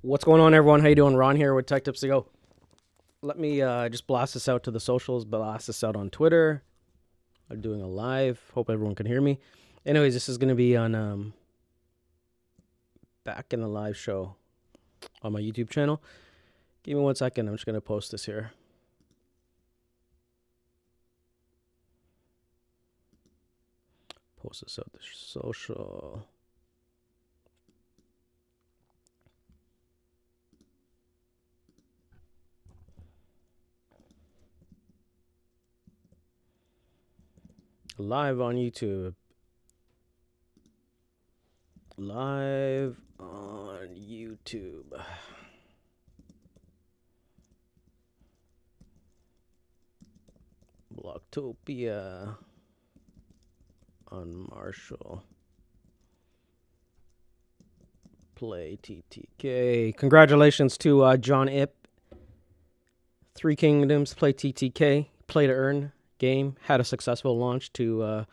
What's going on, everyone? How you doing? Ron here with Tech Tips to Go. Let me just blast this out to the socials, blast this out on Twitter. I'm doing a live. Hope everyone can hear me. Anyways, this is going to be on back in the live show on my YouTube channel. Give me 1 second. I'm just going to post this here. Post this out the social. Live on YouTube. Live on YouTube. BlokTopia. Unmarshal. Play TTK. Congratulations to John Ip. Three Kingdoms. Play TTK. Play to earn game. Had a successful launch to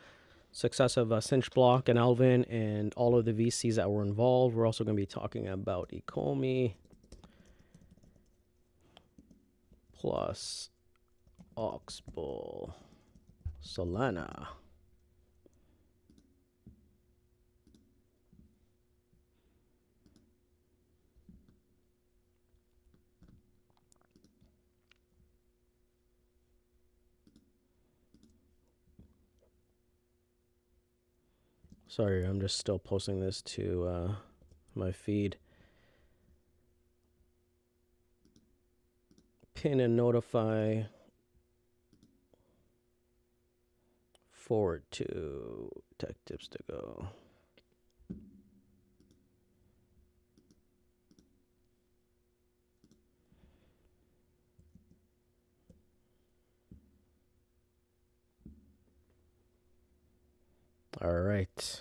success of Cinch Block and Alvin and all of the VCs that were involved. We're also going to be talking about Ecomi plus Oxbull Solana. Sorry, I'm just still posting this to my feed. Pin and notify. Forward to Tech Tips to Go. All right.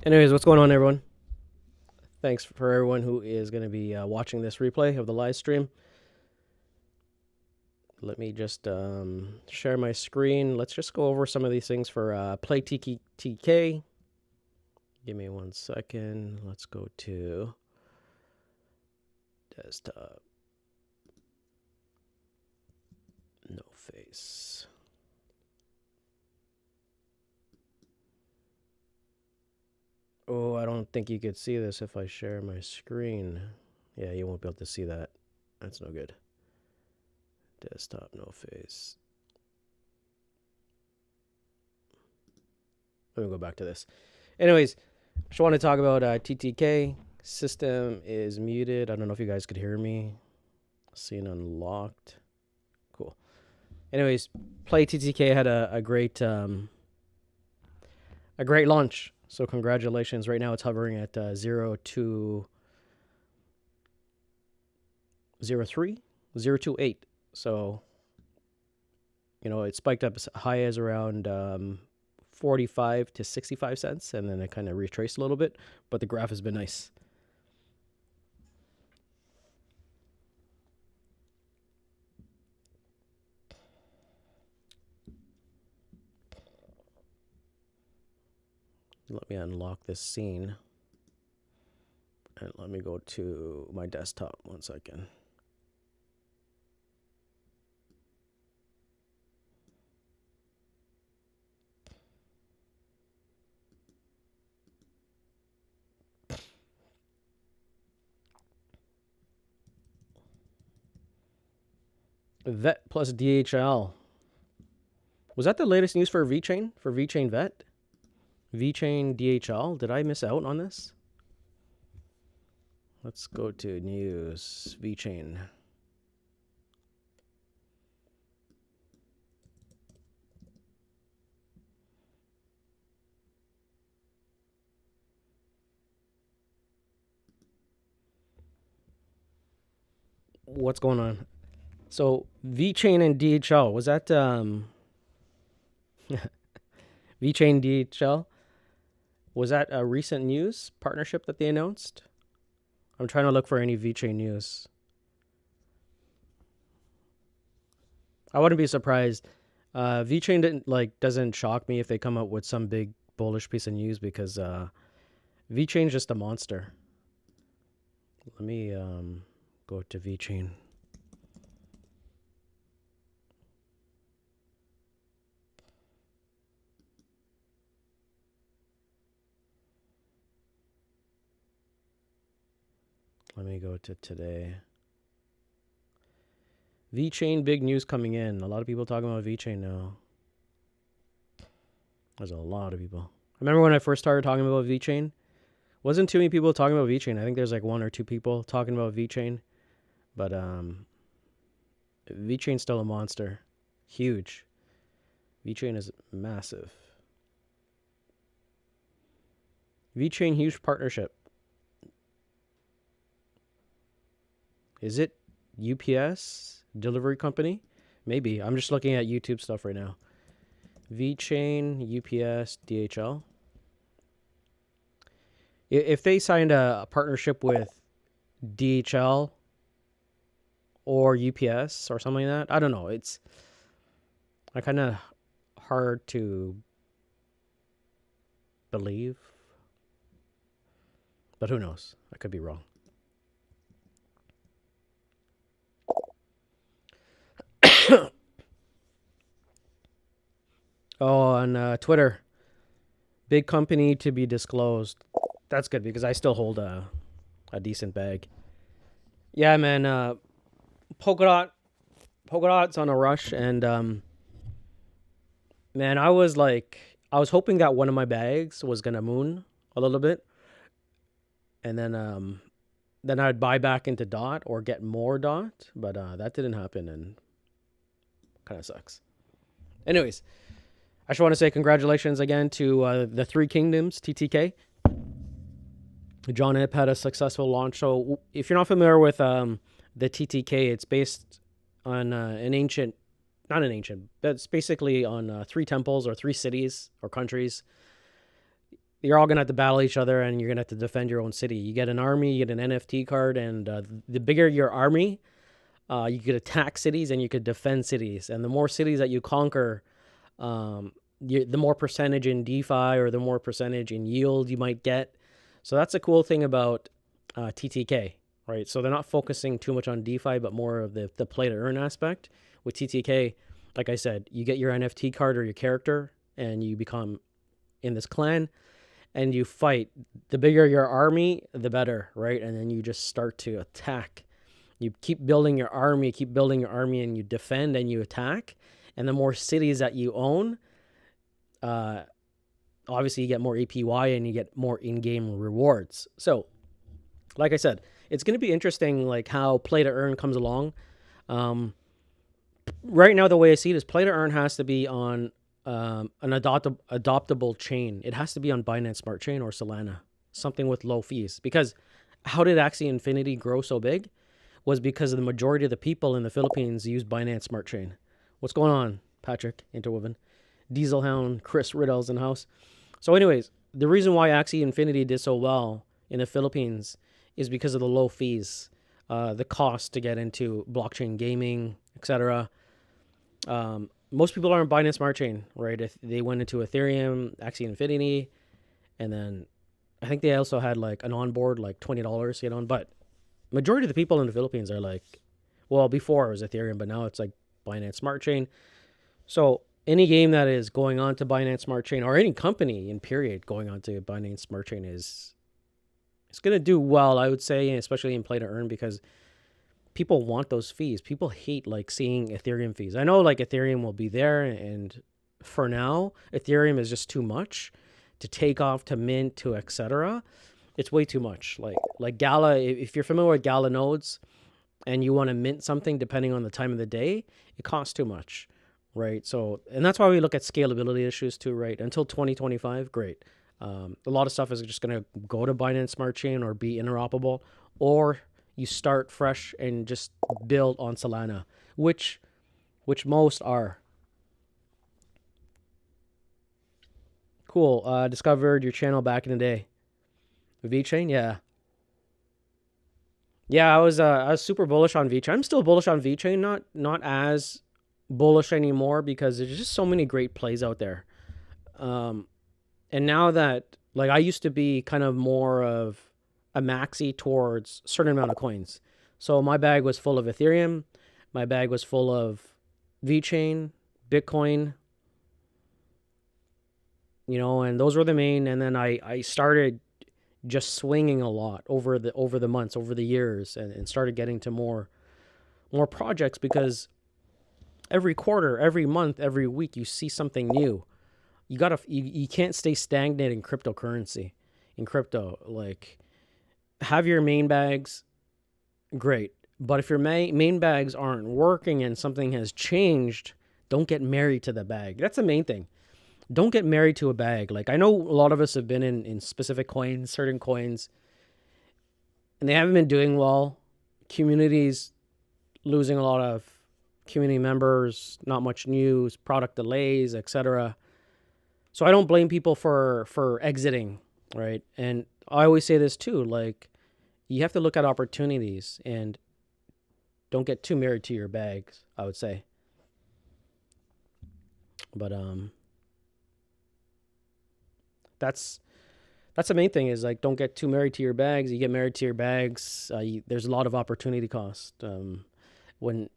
Anyways, what's going on, everyone? Thanks for everyone who is going to be watching this replay of the live stream. Let me just share my screen. Let's just go over some of these things for Play TTK. Give me 1 second. Let's go to desktop. No face. Oh, I don't think you could see this if I share my screen. Yeah, you won't be able to see that. That's no good. Desktop, no face. Let me go back to this. Anyways, just want to talk about TTK. System is muted. I don't know if you guys could hear me. Scene unlocked. Cool. Anyways, Play TTK had a great launch. So congratulations. Right now it's hovering at 0.203.028. So, you know, it spiked up as high as around 45 to 65 cents, and then it kind of retraced a little bit, but the graph has been nice. Let me unlock this scene, and let me go to my desktop 1 second. Vet plus DHL. Was that the latest news for VeChain? For VeChain Vet? VeChain DHL? Did I miss out on this? Let's go to news. VeChain. What's going on? So VeChain and DHL, was that VeChain DHL? Was that a recent news partnership that they announced? I'm trying to look for any VeChain news. I wouldn't be surprised. VeChain doesn't shock me if they come up with some big bullish piece of news because VeChain's just a monster. Let me go to VeChain. Let me go to today. VeChain, big news coming in. A lot of people talking about VeChain now. There's a lot of people. I remember when I first started talking about VeChain, wasn't too many people talking about VeChain. I think there's like 1 or 2 people talking about VeChain. But VeChain's still a monster. Huge. VeChain is massive. VeChain, huge partnership. Is it UPS delivery company? Maybe. I'm just looking at YouTube stuff right now. VeChain, UPS, DHL. If they signed a partnership with DHL or UPS or something like that, I don't know. It's kind of hard to believe. But who knows? I could be wrong. Oh, on Twitter, big company to be disclosed. That's good because I still hold a decent bag. Yeah, man. Polkadot's on a rush, and man, I was hoping that one of my bags was gonna moon a little bit, and then I'd buy back into DOT or get more DOT, but that didn't happen, and kind of sucks. Anyways, I just want to say congratulations again to the Three Kingdoms TTK. John Ip had a successful launch. So if you're not familiar with the TTK, it's based on not an ancient, but it's basically on 3 temples or 3 cities or countries. You're all going to have to battle each other, and you're going to have to defend your own city. You get an army, you get an NFT card, and the bigger your army, you could attack cities and you could defend cities. And the more cities that you conquer, the more percentage in DeFi or the more percentage in yield you might get. So that's a cool thing about TTK, right? So they're not focusing too much on DeFi, but more of the play to earn aspect. With TTK, like I said, you get your NFT card or your character, and you become in this clan, and you fight. The bigger your army, the better, right? And then you just start to attack. You keep building your army, and you defend and you attack. And the more cities that you own, obviously you get more APY and you get more in-game rewards. So, like I said, it's going to be interesting, like how play to earn comes along. Right now, the way I see it is play to earn has to be on an adoptable chain. It has to be on Binance Smart Chain or Solana, something with low fees. Because how did Axie Infinity grow so big? Was because the majority of the people in the Philippines use Binance Smart Chain. What's going on, Patrick Interwoven? Dieselhound, Chris Riddell's in the house. So anyways, the reason why Axie Infinity did so well in the Philippines is because of the low fees, the cost to get into blockchain gaming, etc. Most people aren't buying a smart chain, right? If they went into Ethereum, Axie Infinity, and then I think they also had like an onboard, like $20 to get on. But majority of the people in the Philippines are like, well, before it was Ethereum, but now it's like Binance Smart Chain. So any game that is going on to Binance Smart Chain, or any company in period going on to Binance Smart Chain, it's going to do well, I would say, especially in play to earn, because people want those fees. People hate like seeing Ethereum fees. I know like Ethereum will be there, and for now, Ethereum is just too much to take off, to mint, to etc. It's way too much. Like Gala, if you're familiar with Gala nodes and you want to mint something depending on the time of the day, it costs too much, right? So, and that's why we look at scalability issues too, right? Until 2025, great. A lot of stuff is just going to go to Binance Smart Chain or be interoperable, or you start fresh and just build on Solana, which most are. Cool. Discovered your channel back in the day. VeChain, yeah. Yeah, I was super bullish on VeChain. I'm still bullish on VeChain, not as bullish anymore because there's just so many great plays out there. And now that, like, I used to be kind of more of a maxi towards a certain amount of coins. So my bag was full of Ethereum. My bag was full of VeChain, Bitcoin, and those were the main. And then I started just swinging a lot over the months, over the years, and started getting to more projects because every quarter, every month, every week, you see something new. You can't stay stagnant in cryptocurrency. In crypto, like, have your main bags, great. But if your main bags aren't working and something has changed, don't get married to the bag. That's the main thing. Don't get married to a bag. Like, I know a lot of us have been in specific coins, certain coins, and they haven't been doing well. Communities losing a lot of community members, not much news, product delays, etc. So I don't blame people for exiting, right? And I always say this too, like, you have to look at opportunities and don't get too married to your bags, I would say. But that's the main thing, is like, don't get too married to your bags. You get married to your bags, there's a lot of opportunity cost. When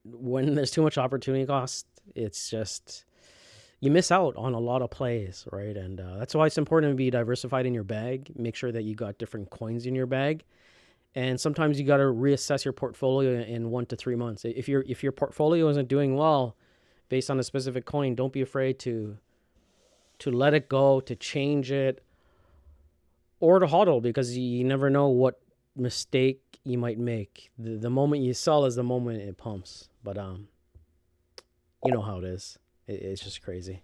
there's too much opportunity cost, it's just, you miss out on a lot of plays, right? And that's why it's important to be diversified in your bag. Make sure that you got different coins in your bag. And sometimes you got to reassess your portfolio in 1 to 3 months. If your portfolio isn't doing well based on a specific coin, don't be afraid to let it go, to change it, or to hodl, because you never know what mistake you might make. The moment you sell is the moment it pumps. But you know how it is. It's just crazy.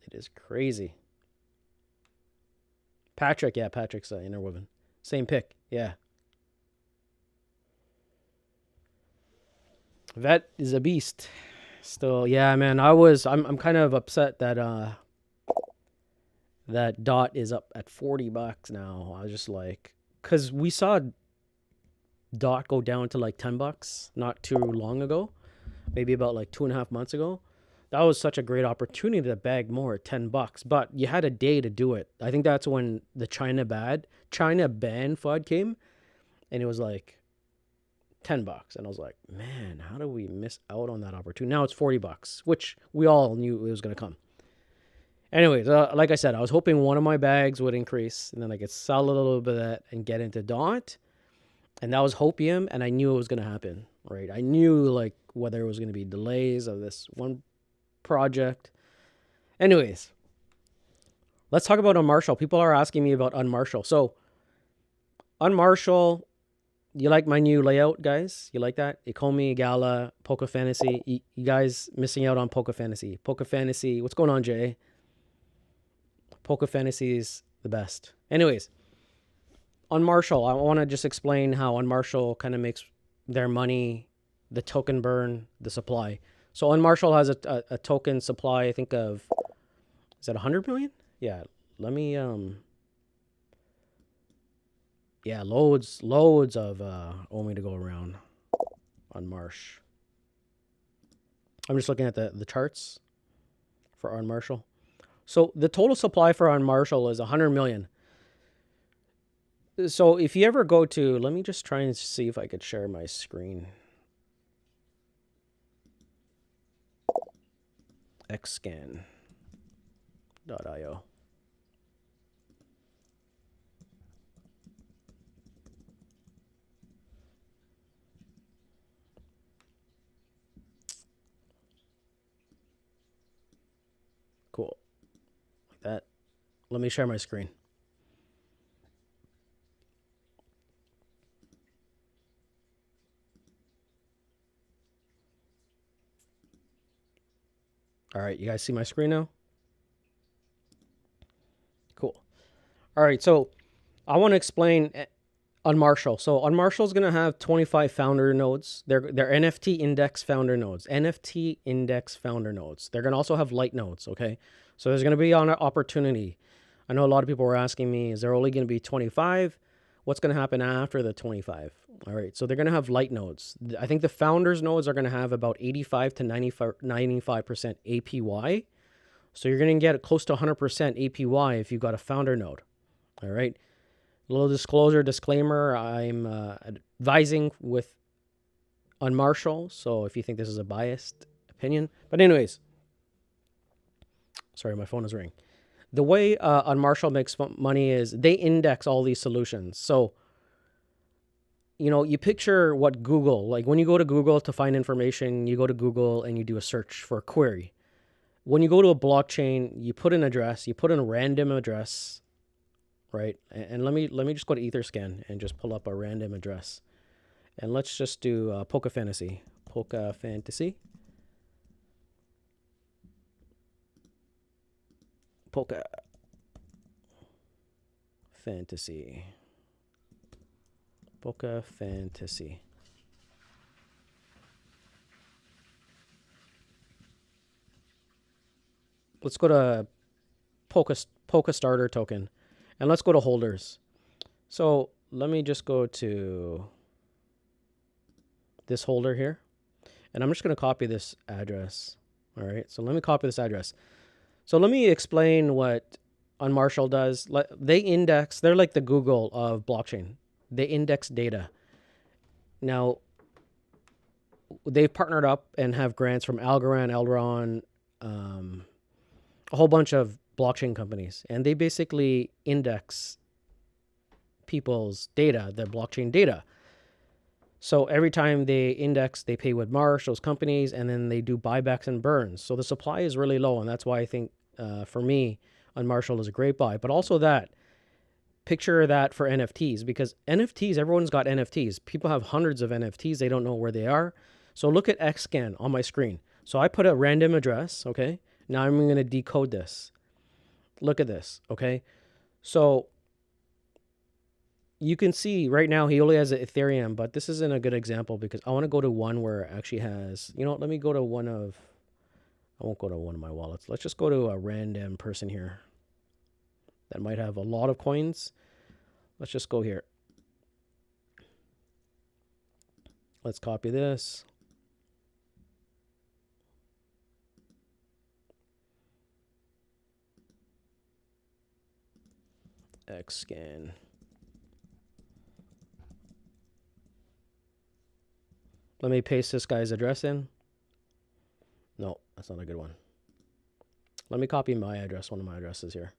It is crazy. Patrick, yeah, Patrick's Interwoven. Same pick, yeah. Vet is a beast. Still, yeah, man. I'm kind of upset that that DOT is up at $40 now. I was just like, because we saw DOT go down to like $10 not too long ago, maybe about like 2.5 months ago. That was such a great opportunity to bag more at $10, but you had a day to do it. I think that's when the China ban FUD came, and it was like $10, and I was like, man, how do we miss out on that opportunity? Now it's $40, which we all knew it was going to come. Anyways, like I said, I was hoping one of my bags would increase, and then I could sell a little bit of that and get into DOT, and that was hopium, and I knew it was going to happen, right? I knew, like, whether it was going to be delays of this one project. Anyways, let's talk about Unmarshall. People are asking me about Unmarshall. So, Unmarshall, you like my new layout, guys? You like that? Ecomi, Gala, Poker Fantasy. You guys missing out on Poker Fantasy. Poker Fantasy, what's going on, Jay? Poker Fantasy is the best. Anyways, Unmarshall, I want to just explain how Unmarshall kind of makes their money, the token burn, the supply. So Unmarshall has a token supply, I think, of, is that 100 million? Yeah, let me, yeah, loads of Omi to go around on Marsh. I'm just looking at the charts for Unmarshall. So the total supply for Unmarshall is 100 million. So if you ever go to, let me just try and see if I could share my screen. xscan.io. Cool. Like that. Let me share my screen. All right, you guys see my screen now? Cool. All right, so I want to explain Unmarshall. So Unmarshall is going to have 25 founder nodes. They're NFT index founder nodes. NFT index founder nodes. They're going to also have light nodes, okay? So there's going to be an opportunity. I know a lot of people were asking me, is there only going to be 25? What's going to happen after the 25? All right, so they're going to have light nodes. I think the founders nodes are going to have about 85 to 95% APY. So you're going to get close to 100% APY if you've got a founder node. All right. A little disclaimer, I'm advising with Unmarshall, so if you think this is a biased opinion. But anyways, sorry, my phone is ringing. The way Unmarshall makes money is they index all these solutions. So, you picture what Google, like when you go to Google to find information, you go to Google and you do a search for a query. When you go to a blockchain, you put an address, you put in a random address, right? And let me just go to Etherscan and just pull up a random address. And let's just do Polka Fantasy. Polka Fantasy. Polka Fantasy. Polka Fantasy. Let's go to Polka Starter token. And let's go to holders. So let me just go to this holder here. And I'm just going to copy this address. All right. So let me copy this address. So let me explain what Unmarshall does. They index, they're like the Google of blockchain. They index data. Now, they've partnered up and have grants from Algorand, Elrond, a whole bunch of blockchain companies. And they basically index people's data, their blockchain data. So every time they index, they pay with Marsh, those companies, and then they do buybacks and burns. So the supply is really low, and that's why I think, for me, Unmarshall is a great buy. But also picture that for NFTs, because NFTs, everyone's got NFTs. People have hundreds of NFTs. They don't know where they are. So look at XScan on my screen. So I put a random address, okay? Now I'm going to decode this. Look at this, okay? So you can see right now he only has an Ethereum, but this isn't a good example because I want to go to one where it actually has, let me go to I won't go to one of my wallets. Let's just go to a random person here that might have a lot of coins. Let's just go here. Let's copy this. XScan. Let me paste this guy's address in. No, that's not a good one. Let me copy my address, one of my addresses here.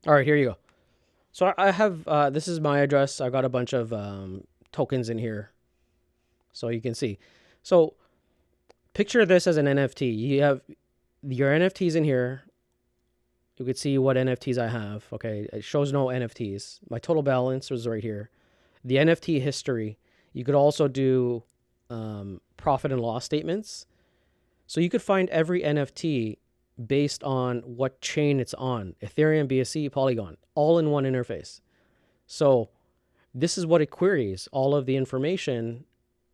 All right, here you go. So I have, this is my address. I've got a bunch of tokens in here. So you can see. So picture this as an NFT. You have your NFTs in here. You could see what NFTs I have. Okay, it shows no NFTs. My total balance was right here. The NFT history. You could also do profit and loss statements. So you could find every NFT based on what chain it's on. Ethereum, BSC, Polygon, all in one interface. So this is what it queries, all of the information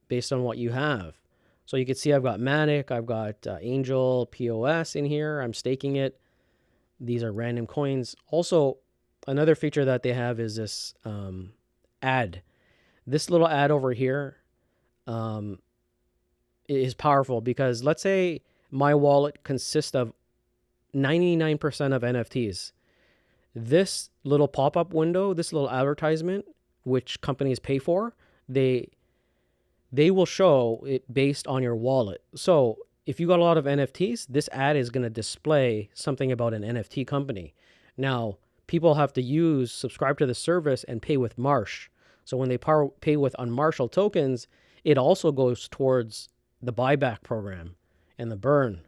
based on what you have. So you can see I've got Matic, I've got Angel, POS in here. I'm staking it. These are random coins. Also, another feature that they have is this ad. This little ad over here is powerful because let's say my wallet consists of 99% of NFTs. This little pop-up window, this little advertisement, which companies pay for, they will show it based on your wallet. So if you got a lot of NFTs, this ad is going to display something about an NFT company. Now, people have to subscribe to the service and pay with Marsh. So when they pay with Unmarshall tokens, it also goes towards the buyback program and the burn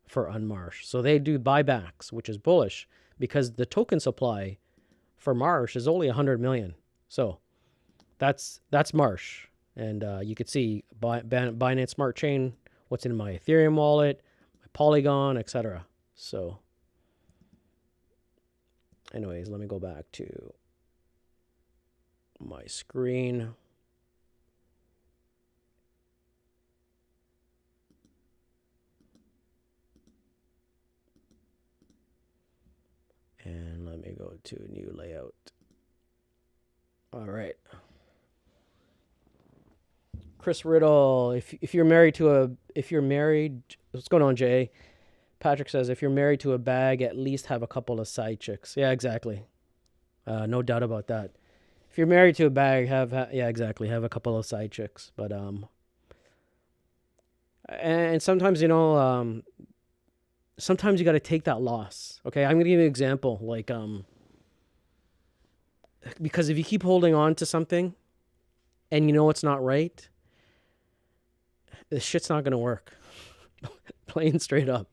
for Unmarsh. So they do buybacks, which is bullish because the token supply for Marsh is only 100 million. So that's Marsh. And you could see Binance Smart Chain, what's in my Ethereum wallet, my Polygon, etc. So anyways, let me go back to my screen. go to new layout. All right. Chris Riddle, if you're married, what's going on, Jay? Patrick says, if you're married to a bag, at least have a couple of side chicks. Yeah, exactly. No doubt about that. If you're married to a bag, have a couple of side chicks. But and sometimes sometimes you got to take that loss. Okay, I'm gonna give you an example. Like because if you keep holding on to something, and you know it's not right, this shit's not gonna work. Plain straight up.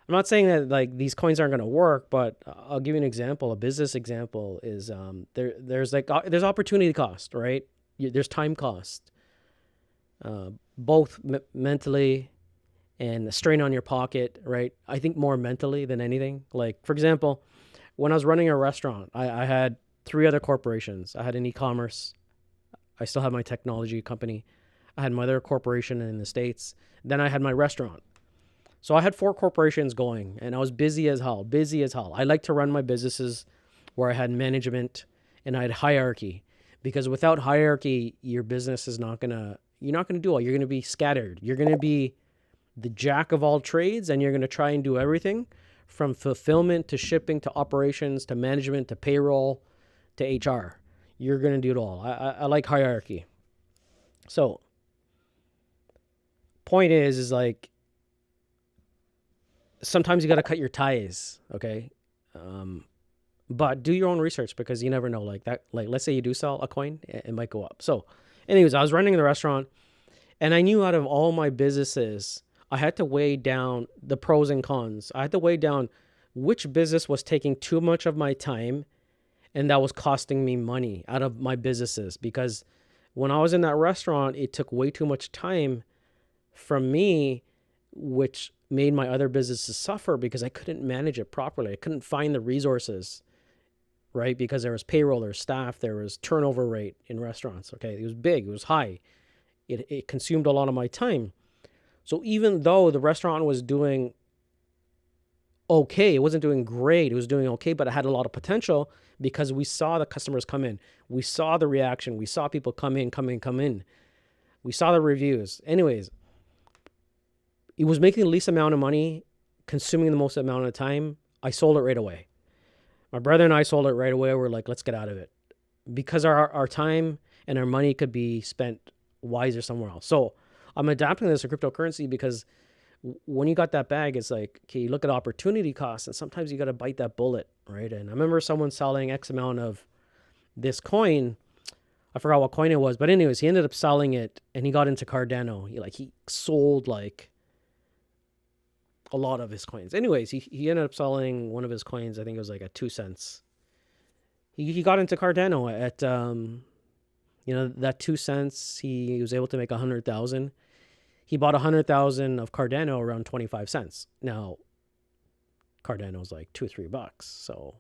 I'm not saying that like these coins aren't going to work, but I'll give you an example. A business example is there's opportunity cost, right? There's time cost, both mentally and a strain on your pocket, right? I think more mentally than anything. Like, for example, when I was running a restaurant, I had 3 other corporations. I had an e-commerce. I still have my technology company. I had my other corporation in the States. Then I had my restaurant. So I had 4 corporations going, and I was busy as hell. I like to run my businesses where I had management and I had hierarchy, because without hierarchy, your business is you're not going to do all. You're going to be scattered. You're going to be the jack of all trades, and you're going to try and do everything from fulfillment to shipping to operations to management to payroll to HR. You're going to do it all. I like hierarchy. So point is like, sometimes you got to cut your ties, okay? But do your own research, because you never know. Like that, like let's say you do sell a coin, it might go up. So anyways, I was running the restaurant, and I knew out of all my businesses, I had to weigh down the pros and cons. I had to weigh down which business was taking too much of my time and that was costing me money out of my businesses. Because when I was in that restaurant, it took way too much time from me, which made my other businesses suffer because I couldn't manage it properly. I couldn't find the resources, right? Because there was payroll, there was staff, there was turnover rate in restaurants. Okay, it was big, it was high. It consumed a lot of my time. So even though the restaurant was doing okay, it wasn't doing great, it was doing okay, but it had a lot of potential because we saw the customers come in. We saw the reaction. We saw people come in. We saw the reviews. Anyways, it was making the least amount of money, consuming the most amount of time. I sold it right away. My brother and I sold it right away. We're like, let's get out of it, because our time and our money could be spent wiser somewhere else. So I'm adapting this to cryptocurrency, because when you got that bag, it's like, okay, you look at opportunity costs, and sometimes you got to bite that bullet, right? And I remember someone selling X amount of this coin. I forgot what coin it was, but anyways, he ended up selling it, and he got into Cardano. He sold like a lot of his coins. Anyways, he ended up selling one of his coins. I think it was like at 2 cents. He got into Cardano at that 2 cents. He was able to make 100,000. He bought 100,000 of Cardano around 25 cents. Now, Cardano is like $2 or $3. So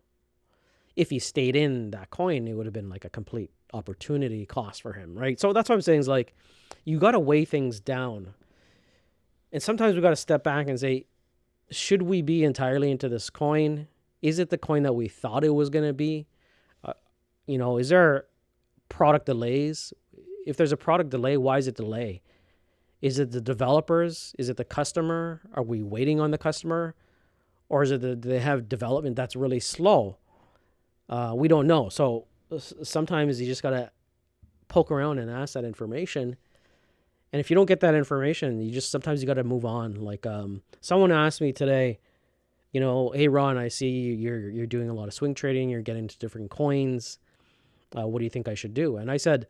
if he stayed in that coin, it would have been like a complete opportunity cost for him, right? So that's what I'm saying is like, you got to weigh things down. And sometimes we got to step back and say, should we be entirely into this coin? Is it the coin that we thought it was going to be? Is there product delays? If there's a product delay, why is it delay? Is it the developers? Is it the customer? Are we waiting on the customer? Or is it do they have development that's really slow? We don't know. So sometimes you just got to poke around and ask that information. And if you don't get that information, sometimes you got to move on. Like someone asked me today, hey Ron, I see you're doing a lot of swing trading. You're getting into different coins. What do you think I should do? And I said,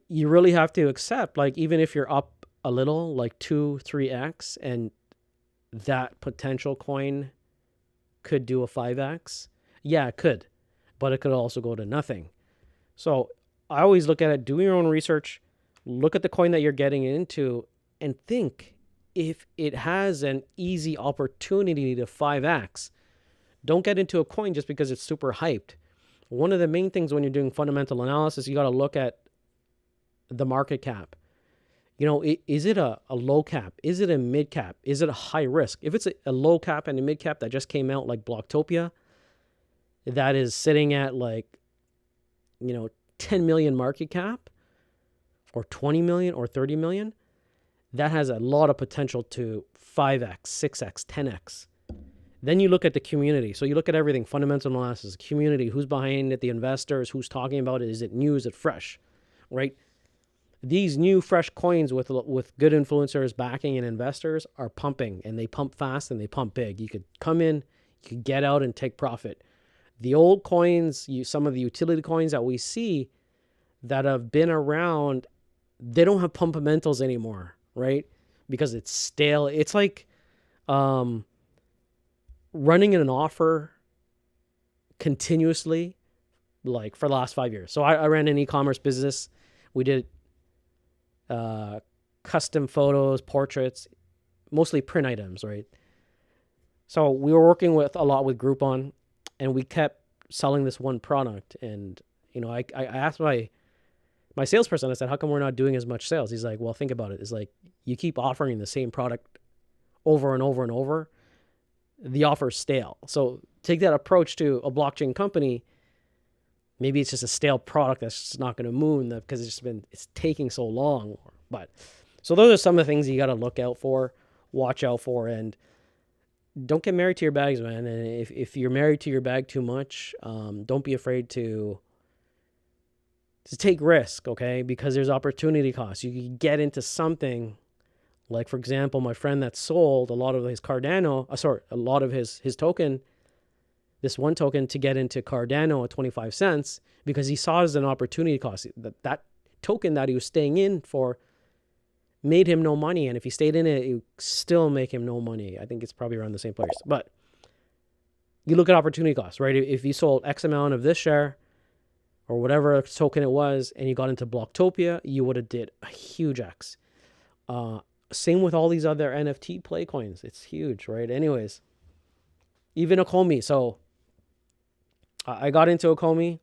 you really have to accept, like, even if you're up a little, like 2-3x, and that potential coin could do a 5x. Yeah, it could, but it could also go to nothing. So I always look at it, do your own research, look at the coin that you're getting into, and think if it has an easy opportunity to 5x. Don't get into a coin just because it's super hyped. One of the main things when you're doing fundamental analysis, you got to look at the market cap. Is it a low cap? Is it a mid cap? Is it a high risk? If it's a low cap and a mid cap that just came out, like BlokTopia, that is sitting at like, 10 million market cap or 20 million or 30 million, that has a lot of potential to 5x, 6x, 10x. Then you look at the community. So you look at everything, fundamental analysis, community, who's behind it, the investors, who's talking about it, is it new, is it fresh, right? These new fresh coins with good influencers backing and investors are pumping, and they pump fast and they pump big. You could come in, you could get out and take profit. The old coins, some of the utility coins that we see that have been around, they don't have pumpamentals anymore, right? Because it's stale. It's like running an offer continuously, like for the last 5 years. So I ran an e-commerce business. We did custom photos, portraits, mostly print items, right? So we were working a lot with Groupon, and we kept selling this one product. And, I asked my salesperson, I said, how come we're not doing as much sales? He's like, well, think about it. It's like, you keep offering the same product over and over and over, the offer's stale. So take that approach to a blockchain company. Maybe it's just a stale product that's just not going to move because it's taking so long. But so those are some of the things you got to look out for, watch out for, and don't get married to your bags, man. And if you're married to your bag too much, don't be afraid to take risk, okay? Because there's opportunity costs. You can get into something like, for example, my friend that sold a lot of his Cardano, a lot of his token, this one token, to get into Cardano at 25 cents because he saw it as an opportunity cost. That token that he was staying in for made him no money. And if he stayed in it, it would still make him no money. I think it's probably around the same place. But you look at opportunity costs, right? If you sold X amount of this share or whatever token it was, and you got into BlokTopia, you would have did a huge X. Same with all these other NFT play coins. It's huge, right? Anyways, even Ecomi. So I got into Ecomi.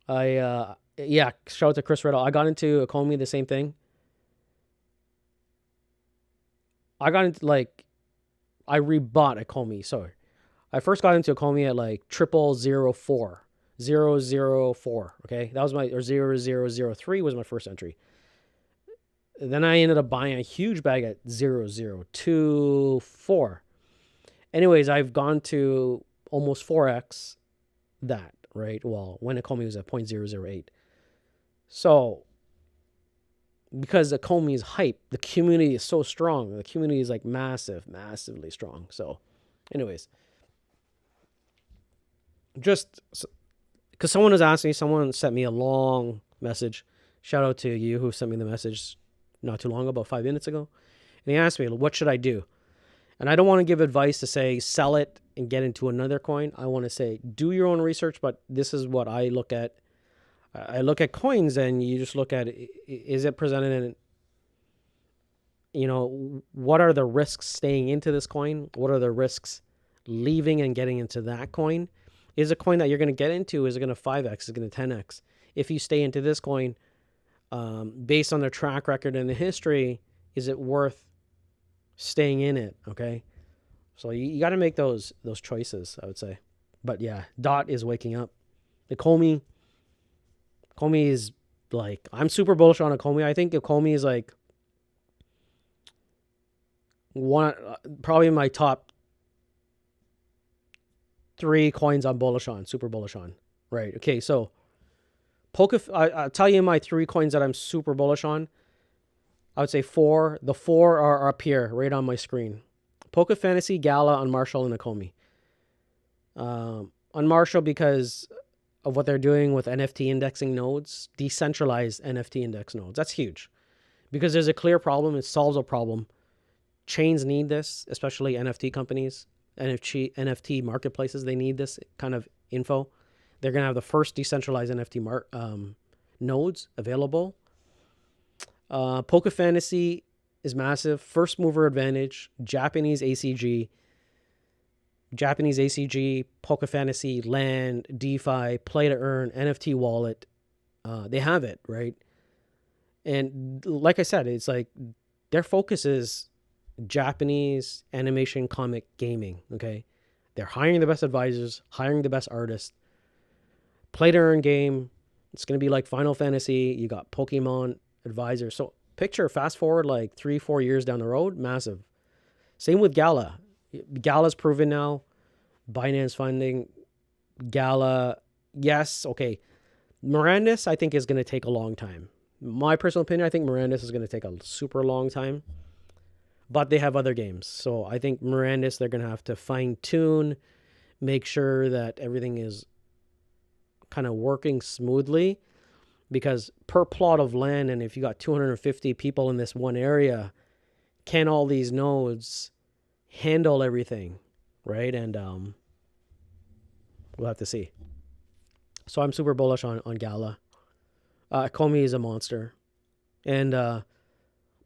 Shout out to Chris Riddle. I got into Ecomi, the same thing. I got into I rebought Ecomi. Sorry. I first got into Ecomi at like 0004. 004. Okay. That was or 0003 was my first entry. Then I ended up buying a huge bag at 0024. Anyways, I've gone to almost 4x that, right? Well, when Ecomi was at 0.008. So, because Ecomi is hype, the community is so strong. The community is like massively strong. So, anyways, just because someone sent me a long message. Shout out to you who sent me the message not too long ago, about 5 minutes ago. And he asked me, what should I do? And I don't want to give advice to say, sell it and get into another coin. I want to say, do your own research, but this is what I look at. I look at coins and you just look at, is it presented in, what are the risks staying into this coin? What are the risks leaving and getting into that coin? Is a coin that you're going to get into, is it going to 5x, is it going to 10x? If you stay into this coin, based on their track record and the history, is it worth staying in it? Okay. So you got to make those choices, I would say. But yeah, DOT is waking up. Ecomi is like, I'm super bullish on Ecomi. I think Ecomi is like one, probably my top 3 coins I'm super bullish on. Right. Okay. So I'll tell you my 3 coins that I'm super bullish on. I would say 4. The 4 are up here, right on my screen. Polka Fantasy, Gala, Unmarshal, and Ecomi. Unmarshal because of what they're doing with NFT indexing nodes, decentralized NFT index nodes. That's huge because there's a clear problem. It solves a problem. Chains need this, especially NFT companies, NFT marketplaces. They need this kind of info. They're going to have the first decentralized NFT nodes available. Polka Fantasy is massive. First mover advantage. Japanese ACG, Polka Fantasy, land, DeFi, play to earn, NFT wallet. They have it, right? And like I said, it's like their focus is Japanese animation, comic, gaming, okay? They're hiring the best advisors, hiring the best artists. Play to earn game. It's going to be like Final Fantasy. You got Pokemon advisors. So picture, fast forward like 3-4 years down the road, massive. Same with Gala. Gala's proven now. Binance funding. Gala, yes, okay. Mirandus, I think, is going to take a long time. My personal opinion, I think Mirandus is going to take a super long time. But they have other games. So I think Mirandus, they're going to have to fine-tune, make sure that everything is kind of working smoothly. Because per plot of land, and if you got 250 people in this one area, can all these nodes handle everything, right? And we'll have to see. So I'm super bullish on Gala. Ecomi is a monster. And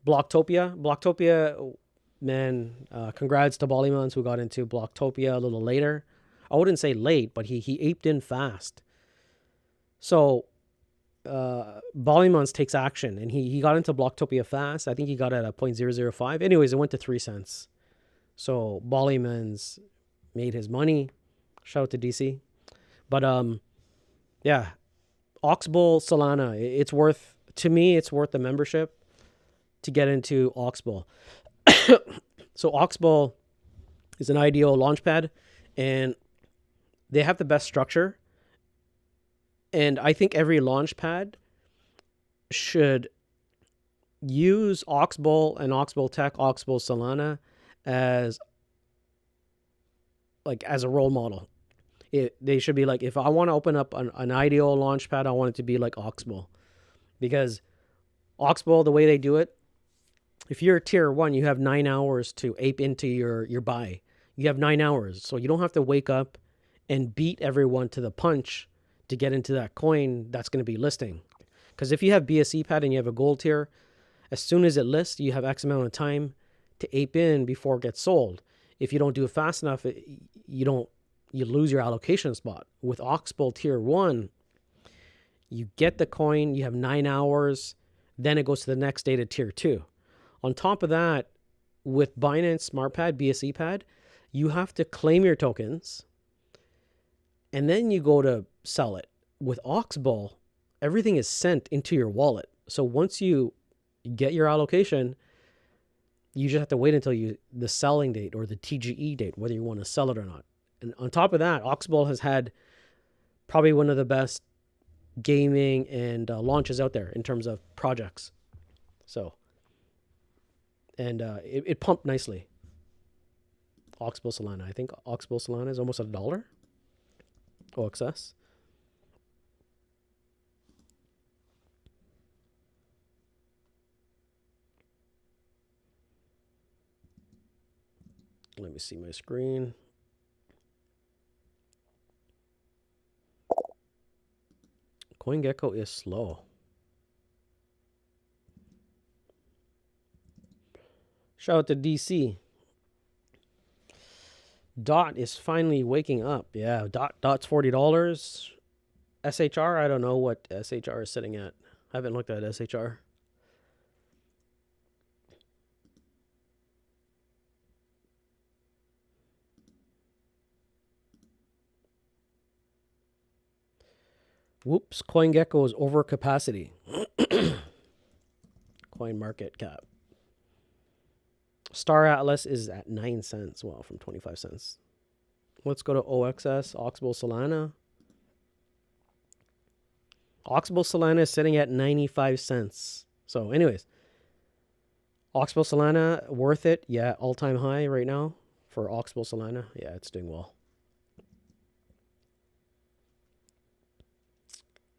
BlokTopia, man, congrats to Bollymans who got into BlokTopia a little later. I wouldn't say late, but he aped in fast. So Bollymans takes action, and he got into BlokTopia fast. I think he got it at 0.005. Anyways, it went to 3 cents. So Bollymans made his money. Shout out to DC. But yeah, Oxbull Solana, it's worth, to me, it's worth the membership to get into Oxbull. So Oxbull is an IDO launchpad, and they have the best structure. And I think every launchpad should use Oxbull and Oxbull Tech, Oxbull Solana as a role model. They should be like, if I want to open up an IDO launchpad, I want it to be like Oxbull. Because Oxbull, the way they do it, if you're a tier 1, you have 9 hours to ape into your buy. You have 9 hours. So you don't have to wake up and beat everyone to the punch to get into that coin that's going to be listing. Because if you have BSC pad and you have a gold tier, as soon as it lists, you have X amount of time to ape in before it gets sold. If you don't do it fast enough, you lose your allocation spot. With Oxbull tier 1, you get the coin, you have 9 hours, then it goes to the next day to tier 2. On top of that, with Binance SmartPad, BSC pad, you have to claim your tokens, and then you go to sell it. With Oxbull, everything is sent into your wallet. So once you get your allocation, you just have to wait until the selling date or the TGE date, whether you want to sell it or not. And on top of that, Oxbull has had probably one of the best gaming and launches out there in terms of projects. So, and it pumped nicely. Oxbull Solana. I think Oxbull Solana is almost $1. OXS. Let me see my screen. CoinGecko is slow. Shout out to DC. Dot is finally waking up. Yeah, Dot's $40. SHR, I don't know what SHR is sitting at. I haven't looked at SHR. Whoops, CoinGecko is over capacity. Coin market cap. Star Atlas is at 9 cents. Well, from 25 cents. Let's go to OXS, Oxbull Solana. Oxbull Solana is sitting at 95 cents. So anyways, Oxbull Solana, worth it. Yeah, all-time high right now for Oxbull Solana. Yeah, it's doing well.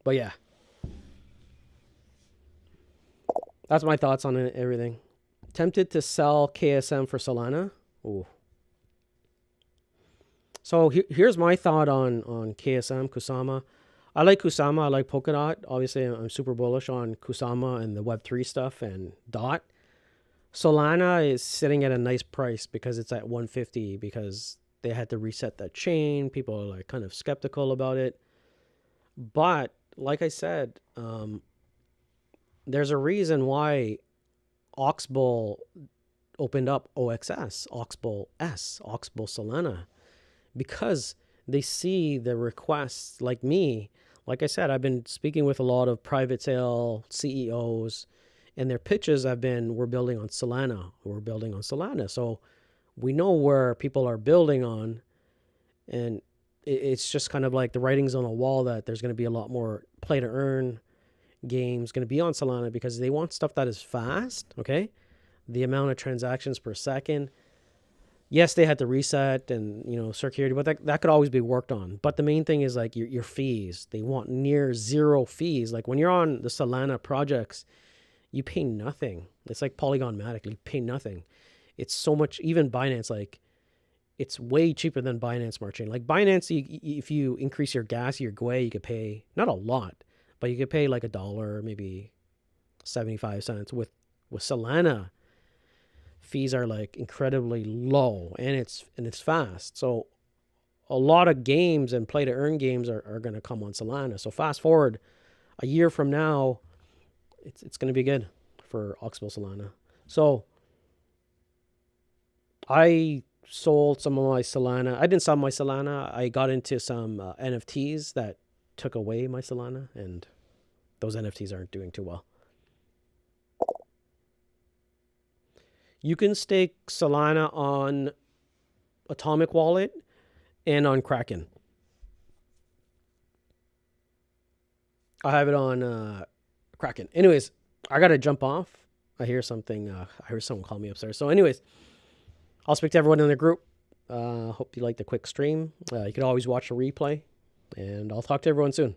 But yeah, that's my thoughts on everything. Tempted to sell KSM for Solana. Ooh. So here's my thought on KSM, Kusama. I like Kusama. I like Polkadot. Obviously, I'm super bullish on Kusama and the Web3 stuff and Dot. Solana is sitting at a nice price because it's at 150 because they had to reset that chain. People are like kind of skeptical about it. But like I said, there's a reason why Oxbull opened up OXS, Oxbull S, Oxbull Solana, because they see the requests like me. Like I said, I've been speaking with a lot of private sale CEOs, and their pitches have been, we're building on Solana, we're building on Solana. So we know where people are building on, and it's just kind of like the writing's on the wall that there's going to be a lot more play to earn games going to be on Solana because they want stuff that is fast, okay? The amount of transactions per second. Yes, they had to reset and, security, but that could always be worked on. But the main thing is like your fees. They want near zero fees. Like when you're on the Solana projects, you pay nothing. It's like Polygon Matic. You pay nothing. It's so much, even Binance, like it's way cheaper than Binance Smart Chain. Like Binance, if you increase your gas, your GUI, you could pay, not a lot, but you could pay like $1, maybe 75 cents. With Solana, fees are like incredibly low, and it's fast. So a lot of games and play to earn games are going to come on Solana. So fast forward a year from now, it's going to be good for Oxbull Solana. So I sold some of my Solana. I didn't sell my Solana. I got into some NFTs that took away my Solana, and those NFTs aren't doing too well. You can stake Solana on Atomic Wallet and on Kraken. I have it on Kraken. Anyways, I got to jump off. I hear something. I heard someone call me upstairs. So anyways, I'll speak to everyone in the group. Hope you liked the quick stream. You can always watch a replay, and I'll talk to everyone soon.